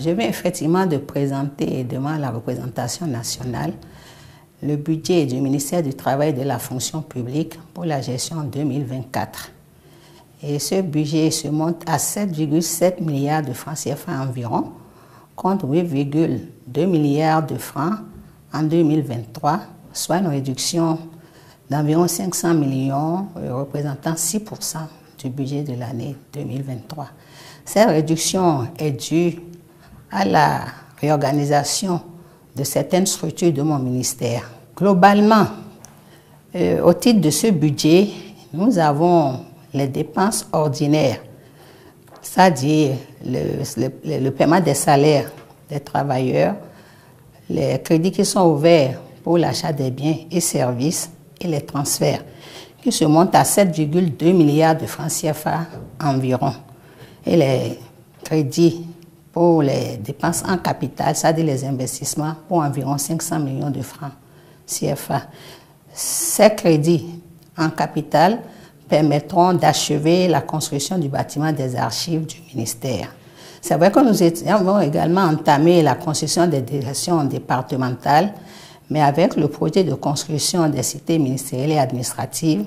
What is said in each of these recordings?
Je viens effectivement de présenter devant la représentation nationale le budget du ministère du Travail et de la fonction publique pour la gestion 2024. Et ce budget se monte à 7,7 milliards de francs CFA environ, contre 8,2 milliards de francs en 2023, soit une réduction d'environ 500 millions, représentant 6% du budget de l'année 2023. Cette réduction est due à la réorganisation de certaines structures de mon ministère. Globalement, au titre de ce budget, nous avons les dépenses ordinaires, c'est-à-dire le paiement des salaires des travailleurs, les crédits qui sont ouverts pour l'achat des biens et services et les transferts, qui se montent à 7,2 milliards de francs CFA environ. Et les crédits pour les dépenses en capital, c'est-à-dire les investissements, pour environ 500 millions de francs CFA. Ces crédits en capital permettront d'achever la construction du bâtiment des archives du ministère. C'est vrai que nous avons également entamé la construction des directions départementales, mais avec le projet de construction des cités ministérielles et administratives,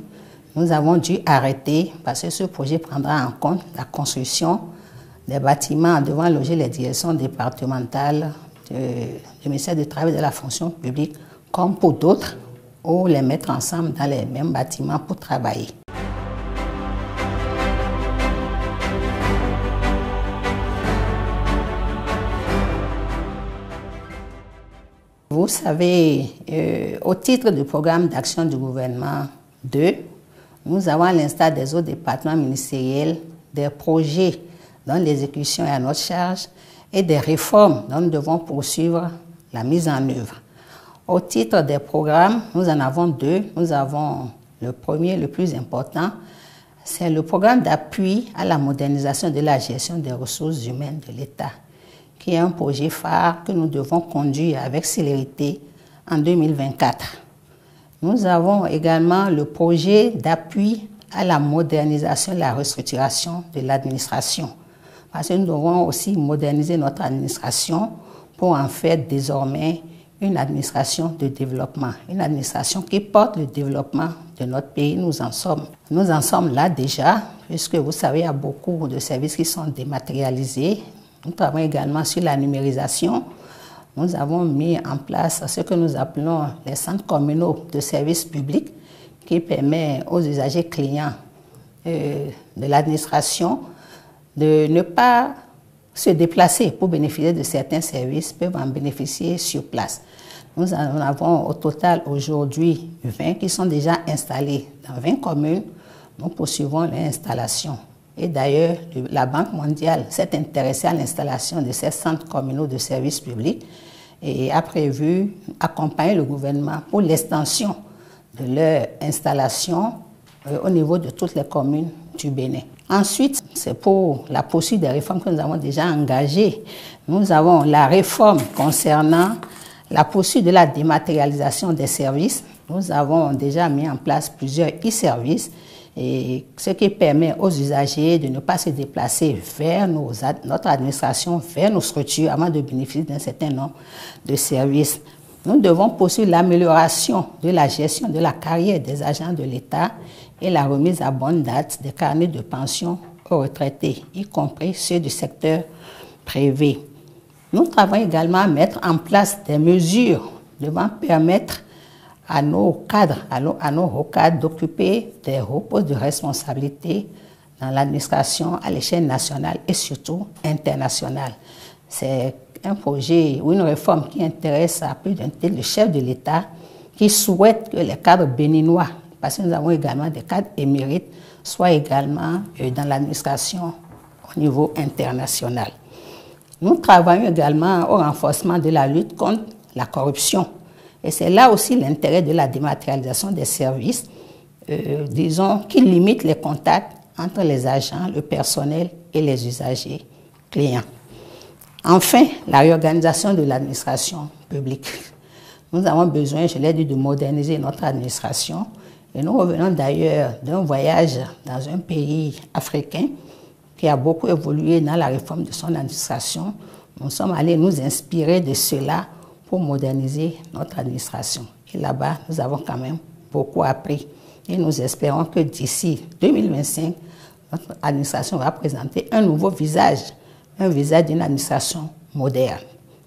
nous avons dû arrêter parce que ce projet prendra en compte la construction des bâtiments devant loger les directions départementales du ministère du Travail et de la fonction publique, comme pour d'autres, ou les mettre ensemble dans les mêmes bâtiments pour travailler. Vous savez, au titre du programme d'action du gouvernement 2, nous avons, à l'instar des autres départements ministériels, des projets dont l'exécution est à notre charge et des réformes dont nous devons poursuivre la mise en œuvre. Au titre des programmes, nous en avons deux. Nous avons le premier, le plus important, c'est le programme d'appui à la modernisation de la gestion des ressources humaines de l'État, qui est un projet phare que nous devons conduire avec célérité en 2024. Nous avons également le projet d'appui à la modernisation et la restructuration de l'administration, parce que nous devons aussi moderniser notre administration pour en faire désormais une administration de développement, une administration qui porte le développement de notre pays. Nous en sommes là déjà, puisque vous savez, il y a beaucoup de services qui sont dématérialisés. Nous travaillons également sur la numérisation. Nous avons mis en place ce que nous appelons les centres communaux de services publics, qui permet aux usagers clients de l'administration de ne pas se déplacer pour bénéficier de certains services, peuvent en bénéficier sur place. Nous en avons au total aujourd'hui 20 qui sont déjà installés dans 20 communes. Nous poursuivons l'installation. Et d'ailleurs, la Banque mondiale s'est intéressée à l'installation de ces centres communaux de services publics et a prévu accompagner le gouvernement pour l'extension de leur installation au niveau de toutes les communes du Bénin. Ensuite, c'est pour la poursuite des réformes que nous avons déjà engagées. Nous avons la réforme concernant la poursuite de la dématérialisation des services. Nous avons déjà mis en place plusieurs e-services, et ce qui permet aux usagers de ne pas se déplacer vers notre administration, vers nos structures, avant de bénéficier d'un certain nombre de services. Nous devons poursuivre l'amélioration de la gestion de la carrière des agents de l'État et la remise à bonne date des carnets de pension aux retraités, y compris ceux du secteur privé. Nous travaillons également à mettre en place des mesures devant permettre à nos cadres, à nos hauts cadres d'occuper des hauts postes de responsabilité dans l'administration à l'échelle nationale et surtout internationale. C'est un projet ou une réforme qui intéresse à plus d'un tiers le chef de l'État qui souhaite que les cadres béninois, parce que nous avons également des cadres émérites, soient également dans l'administration au niveau international. Nous travaillons également au renforcement de la lutte contre la corruption. Et c'est là aussi l'intérêt de la dématérialisation des services, disons, qui limite les contacts entre les agents, le personnel et les usagers clients. Enfin, la réorganisation de l'administration publique. Nous avons besoin, je l'ai dit, de moderniser notre administration. Et nous revenons d'ailleurs d'un voyage dans un pays africain qui a beaucoup évolué dans la réforme de son administration. Nous sommes allés nous inspirer de cela pour moderniser notre administration. Et là-bas, nous avons quand même beaucoup appris. Et nous espérons que d'ici 2025, notre administration va présenter un nouveau visage, un visage d'une administration moderne.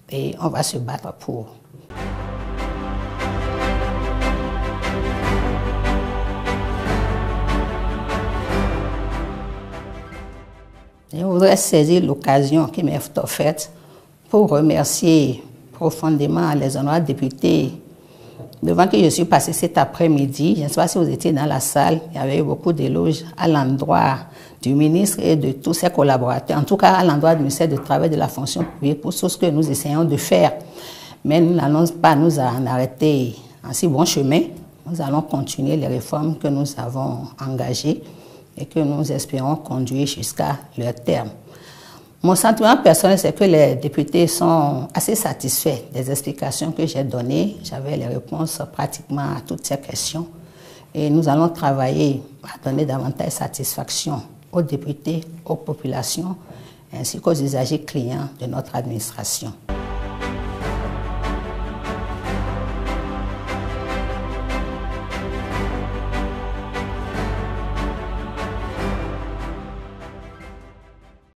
Et on va se battre pour. Je voudrais saisir l'occasion qui m'est offerte pour remercier profondément les honorables députés devant qui je suis passée cet après-midi. Je ne sais pas si vous étiez dans la salle, il y avait eu beaucoup d'éloges à l'endroit du ministre et de tous ses collaborateurs, en tout cas à l'endroit du ministère du Travail et de la fonction publique pour tout ce que nous essayons de faire. Mais nous n'allons pas nous en arrêter en si bon chemin. Nous allons continuer les réformes que nous avons engagées et que nous espérons conduire jusqu'à leur terme. Mon sentiment personnel, c'est que les députés sont assez satisfaits des explications que j'ai données. J'avais les réponses pratiquement à toutes ces questions. Et nous allons travailler à donner davantage de satisfaction aux députés, aux populations, ainsi qu'aux usagers clients de notre administration.